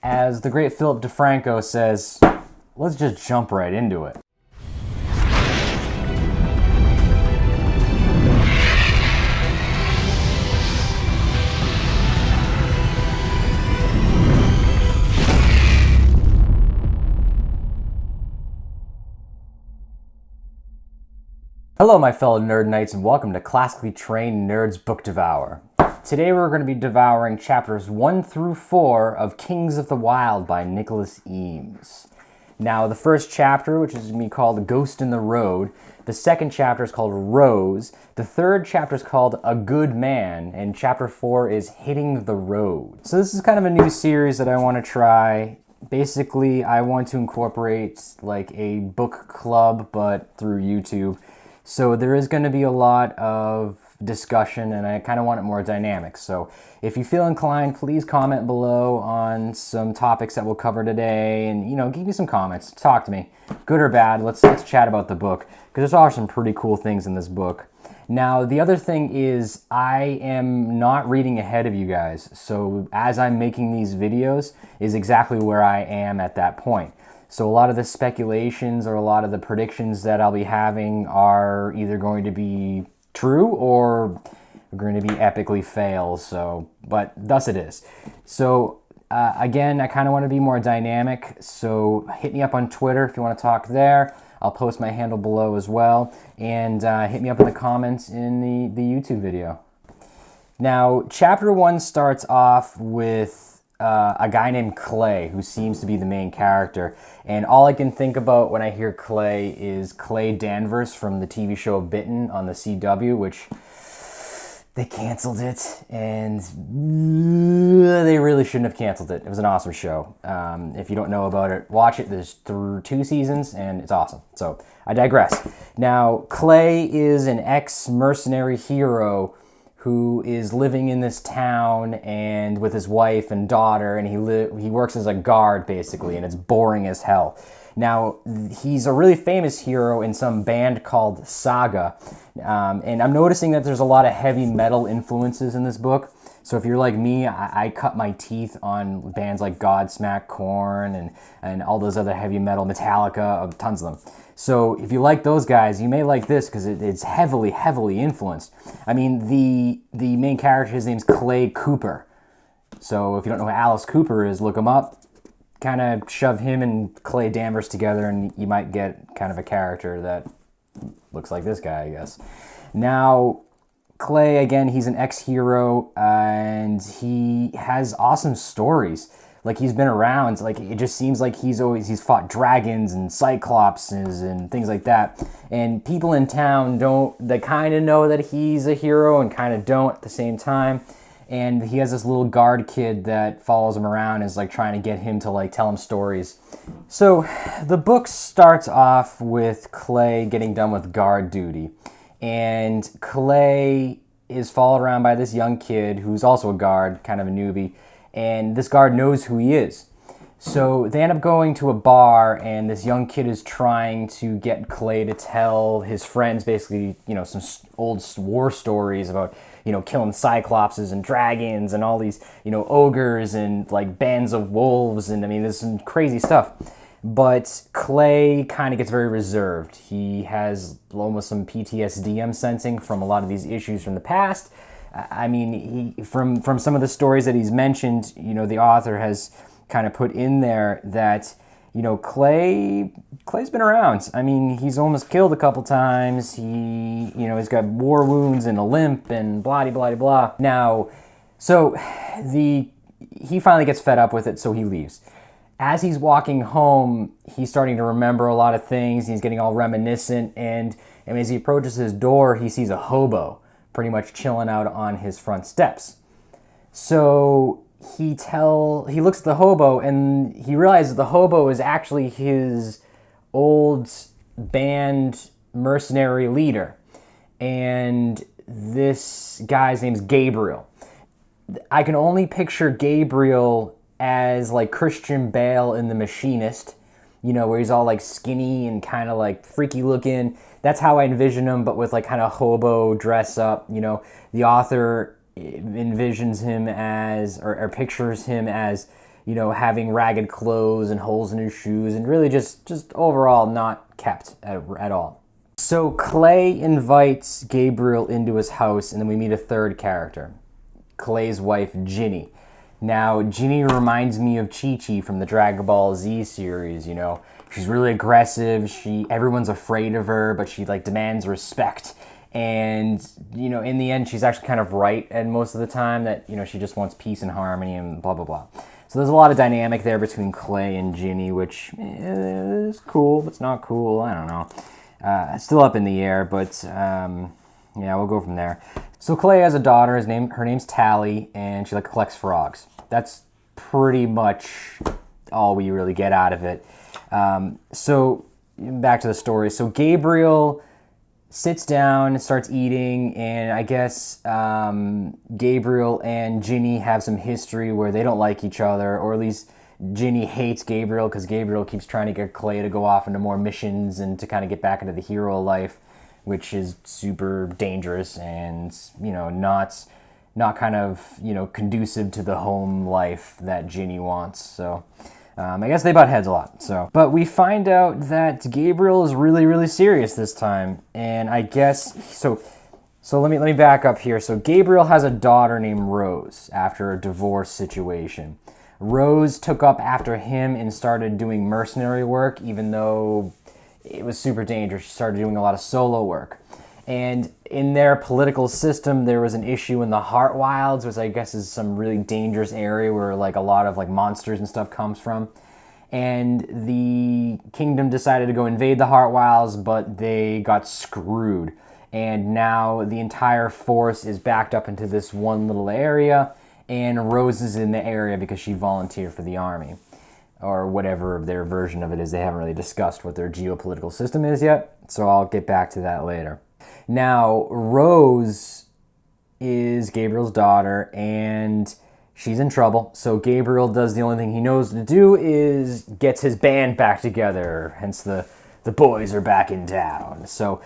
As the great Philip DeFranco says, let's just jump right into it. Hello my fellow Nerd Knights, and welcome to Classically Trained Nerds Book Devour. Today we're going to be devouring chapters 1 through 4 of Kings of the Wyld by Nicholas Eames. Now the first chapter, which is going to be called Ghost in the Road, the second chapter is called Rose, the third chapter is called A Good Man, and chapter 4 is Hitting the Road. So this is kind of a new series that I want to try. Basically, I want to incorporate like a book club, but through YouTube. So there is going to be a lot of discussion, and I kind of want it more dynamic. So if you feel inclined, please comment below on some topics that we'll cover today, and give me some comments. Talk to me, good or bad. Let's chat about the book, because there are some pretty cool things in this book. Now the other thing is I am not reading ahead of you guys. So as I'm making these videos is exactly where I am at that point. So a lot of the speculations or a lot of the predictions that I'll be having are either going to be true or going to be epically fail. So, but thus it is. So again, I kind of want to be more dynamic. So hit me up on Twitter if you want to talk there. I'll post my handle below as well. And hit me up in the comments in the YouTube video. Now, chapter 1 starts off with a guy named Clay, who seems to be the main character. And all I can think about when I hear Clay is Clay Danvers from the TV show Bitten on the CW, which they canceled it, and they really shouldn't have canceled it. It was an awesome show. If you don't know about it, watch it. There's 2 seasons, and it's awesome. So I digress. Now, Clay is an ex-mercenary hero who is living in this town and with his wife and daughter, and he works as a guard basically, and it's boring as hell. Now, he's a really famous hero in some band called Saga, and I'm noticing that there's a lot of heavy metal influences in this book. So if you're like me, I cut my teeth on bands like Godsmack, Korn, and all those other heavy metal, Metallica, tons of them. So if you like those guys, you may like this because it's heavily, heavily influenced. I mean, the main character, his name's Clay Cooper. So if you don't know who Alice Cooper is, look him up. Kind of shove him and Clay Danvers together, and you might get kind of a character that looks like this guy, I guess. Now, Clay, again, he's an ex-hero, and he has awesome stories. Like, he's been around, like, it just seems like he's fought dragons and cyclopses and things like that. And people in town they kind of know that he's a hero and kind of don't at the same time. And he has this little guard kid that follows him around and is, like, trying to get him to, like, tell him stories. So, the book starts off with Clay getting done with guard duty. And Clay is followed around by this young kid who's also a guard, kind of a newbie. And this guard knows who he is. So they end up going to a bar, and this young kid is trying to get Clay to tell his friends basically, some old war stories about, killing cyclopses and dragons and all these, ogres and like bands of wolves. And I mean, there's some crazy stuff. But Clay kind of gets very reserved. He has almost some PTSD, I'm sensing, from a lot of these issues from the past. I mean, from some of the stories that he's mentioned, the author has kind of put in there that, Clay's been around. I mean, he's almost killed a couple times. He's got war wounds and a limp and blah, blah, blah, blah. Now, so he finally gets fed up with it, so he leaves. As he's walking home, he's starting to remember a lot of things. He's getting all reminiscent, and as he approaches his door, he sees a hobo pretty much chilling out on his front steps. So he looks at the hobo, and he realizes the hobo is actually his old band mercenary leader. And this guy's name's Gabriel. I can only picture Gabriel as like Christian Bale in The Machinist, where he's all like skinny and kind of like freaky looking. That's how I envision him, but with like kind of hobo dress up. The author envisions him as, or pictures him as, having ragged clothes and holes in his shoes, and really just overall not kept at all. So Clay invites Gabriel into his house, and then we meet a third character, Clay's wife, Ginny. Now, Ginny reminds me of Chi-Chi from the Dragon Ball Z series, She's really aggressive, everyone's afraid of her, but she, demands respect. And, in the end, she's actually kind of right, and most of the time that, she just wants peace and harmony and blah, blah, blah. So there's a lot of dynamic there between Clay and Ginny, which is cool, but it's not cool, I don't know. Still up in the air, but yeah, we'll go from there. So Clay has a daughter. Her name's Tally, and she collects frogs. That's pretty much all we really get out of it. So back to the story. So Gabriel sits down and starts eating, and I guess Gabriel and Ginny have some history where they don't like each other, or at least Ginny hates Gabriel because Gabriel keeps trying to get Clay to go off into more missions and to kind of get back into the hero life, which is super dangerous and, not kind of, conducive to the home life that Ginny wants. So I guess they butt heads a lot. But we find out that Gabriel is really, really serious this time. And I guess, so let me back up here. So Gabriel has a daughter named Rose after a divorce situation. Rose took up after him and started doing mercenary work, even though it was super dangerous. She started doing a lot of solo work. And in their political system, there was an issue in the Heart Wilds, which I guess is some really dangerous area where a lot of monsters and stuff comes from. And the kingdom decided to go invade the Heart Wilds, but they got screwed. And now the entire force is backed up into this one little area, and Rose is in the area because she volunteered for the army, or whatever their version of it is. They haven't really discussed what their geopolitical system is yet, so I'll get back to that later. Now, Rose is Gabriel's daughter, and she's in trouble, so Gabriel does the only thing he knows to do is gets his band back together, hence the boys are back in town. So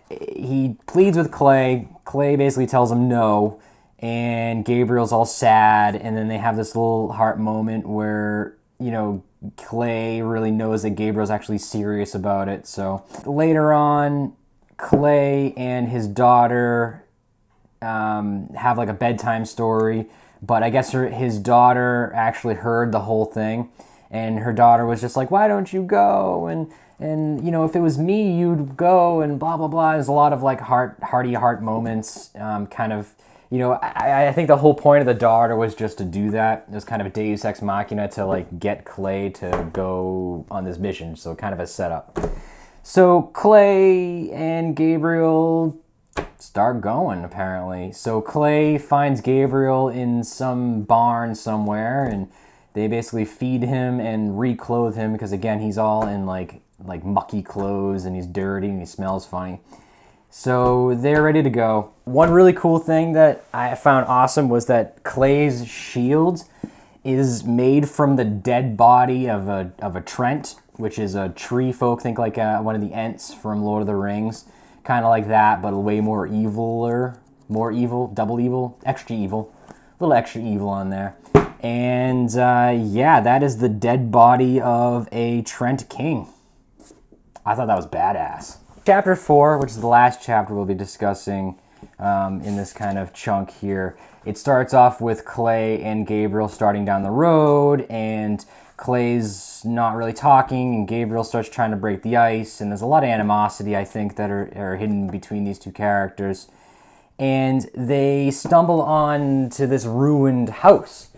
he pleads with Clay. Clay basically tells him no, and Gabriel's all sad, and then they have this little heart moment where, Clay really knows that Gabriel's actually serious about it. So later on, Clay and his daughter have a bedtime story, but I guess his daughter actually heard the whole thing, and her daughter was just like, why don't you go? And if it was me, you'd go, and blah, blah, blah. There's a lot of heart moments, kind of. I think the whole point of the daughter was just to do that. It was kind of a deus ex machina to get Clay to go on this mission, so kind of a setup. So Clay and Gabriel start going, apparently. So Clay finds Gabriel in some barn somewhere, and they basically feed him and reclothe him because, again, he's all in mucky clothes, and he's dirty, and he smells funny. So they're ready to go. One really cool thing that I found awesome was that Clay's shield is made from the dead body of a Trent, which is a tree folk. Think one of the Ents from Lord of the Rings. Kind of like that, but way more eviler. More evil, double evil, extra evil. A little extra evil on there. And yeah, that is the dead body of a Trent king. I thought that was badass. Chapter 4, which is the last chapter we'll be discussing in this kind of chunk here. It starts off with Clay and Gabriel starting down the road, and Clay's not really talking, and Gabriel starts trying to break the ice, and there's a lot of animosity, I think, that are hidden between these two characters. And they stumble on to this ruined house,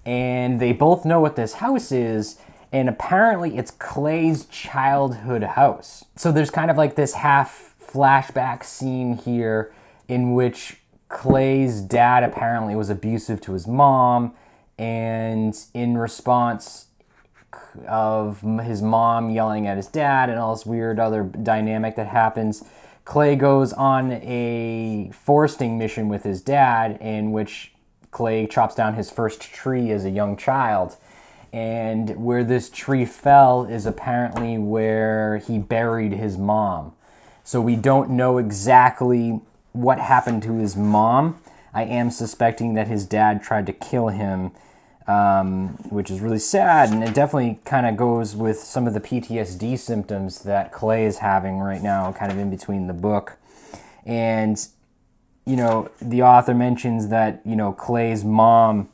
and they both know what this house is, and apparently it's Clay's childhood house. So there's kind of this half flashback scene here in which Clay's dad apparently was abusive to his mom, and in response of his mom yelling at his dad and all this weird other dynamic that happens, Clay goes on a foresting mission with his dad in which Clay chops down his first tree as a young child. And where this tree fell is apparently where he buried his mom. So we don't know exactly what happened to his mom. I am suspecting that his dad tried to kill him which is really sad, and it definitely kind of goes with some of the PTSD symptoms that Clay is having right now, kind of in between the book. And, you know, the author mentions that, you know, Clay's mom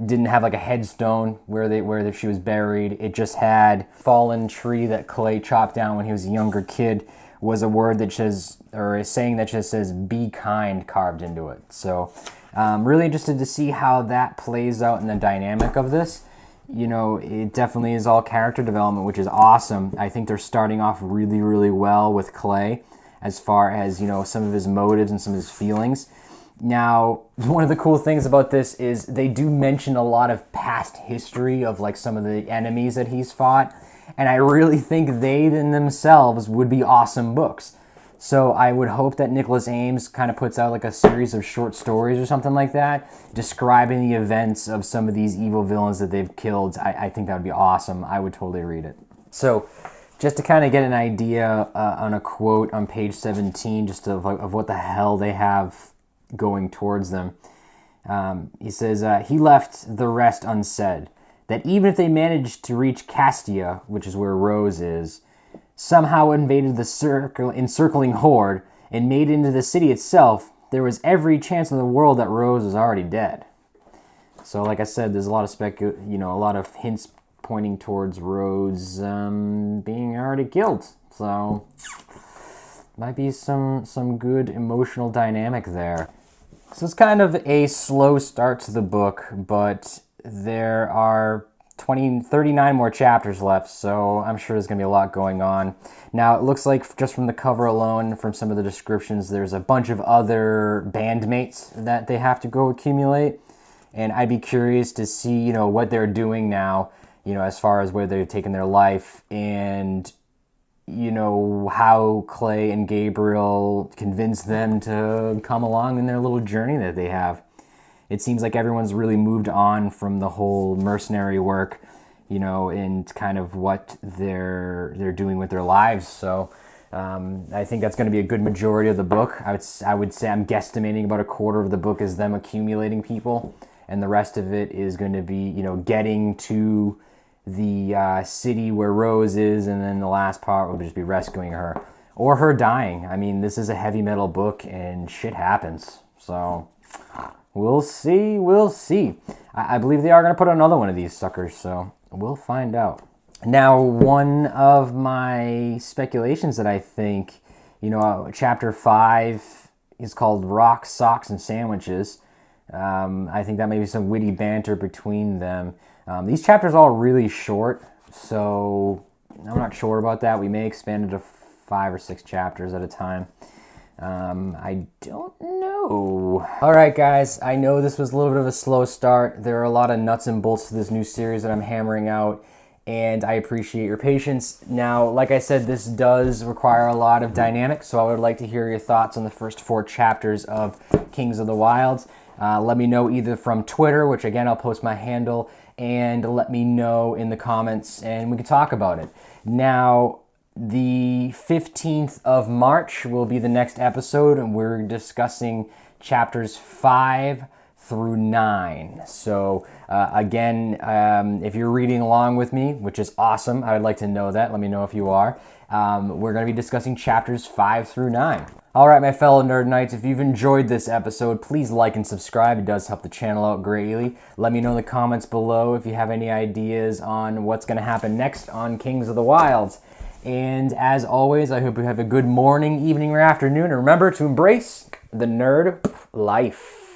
didn't have like a headstone where she was buried. It just had fallen tree that Clay chopped down when he was a younger kid, was a word that says, or a saying that just says, "be kind," carved into it. So really interested to see how that plays out in the dynamic of this. You know, it definitely is all character development, which is awesome. I think they're starting off really, really well with Clay as far as, you know, some of his motives and some of his feelings. Now, one of the cool things about this is they do mention a lot of past history of like some of the enemies that he's fought, and I really think they in themselves would be awesome books. So I would hope that Nicholas Ames kind of puts out like a series of short stories or something like that, describing the events of some of these evil villains that they've killed. I think that would be awesome. I would totally read it. So just to kind of get an idea on a quote on page 17, just of what the hell they have going towards them. He says, he left the rest unsaid, that even if they managed to reach Castia, which is where Rose is, somehow invaded the encircling horde and made it into the city itself, there was every chance in the world that Rose was already dead. So like I said, there's a lot of a lot of hints pointing towards Rose being already killed. So might be some good emotional dynamic there. So it's kind of a slow start to the book, but there are 39 more chapters left, so I'm sure there's going to be a lot going on. Now, it looks like just from the cover alone, from some of the descriptions, there's a bunch of other bandmates that they have to go accumulate, and I'd be curious to see, you know, what they're doing now, you know, as far as where they're taking their life, and you know, how Clay and Gabriel convince them to come along in their little journey that they have. It seems like everyone's really moved on from the whole mercenary work, you know, and kind of what they're doing with their lives. So I think that's going to be a good majority of the book. I would say I'm guesstimating about a quarter of the book is them accumulating people, and the rest of it is going to be, you know, getting to the city where Rose is, and then the last part will just be rescuing her or her dying. I mean, this is a heavy metal book and shit happens. So we'll see. I believe they are going to put another one of these suckers, so we'll find out. Now, one of my speculations that I think, you know, chapter 5 is called Rock, Socks, and Sandwiches. I think that may be some witty banter between them. These chapters are all really short, so I'm not sure about that. We may expand it to 5 or 6 chapters at a time. I don't know. All right, guys, I know this was a little bit of a slow start. There are a lot of nuts and bolts to this new series that I'm hammering out, and I appreciate your patience. Now, like I said, this does require a lot of dynamics, so I would like to hear your thoughts on the first 4 chapters of Kings of the Wilds. Let me know either from Twitter, which again, I'll post my handle, and let me know in the comments, and we can talk about it. Now, the 15th of March will be the next episode, and we're discussing chapters 5 through 9. So again, if you're reading along with me, which is awesome, I would like to know that. Let me know if you are. We're going to be discussing chapters 5 through 9. All right, my fellow Nerd Knights, if you've enjoyed this episode, please like and subscribe. It does help the channel out greatly. Let me know in the comments below if you have any ideas on what's going to happen next on Kings of the Wilds. And as always, I hope you have a good morning, evening, or afternoon. And remember to embrace the nerd life.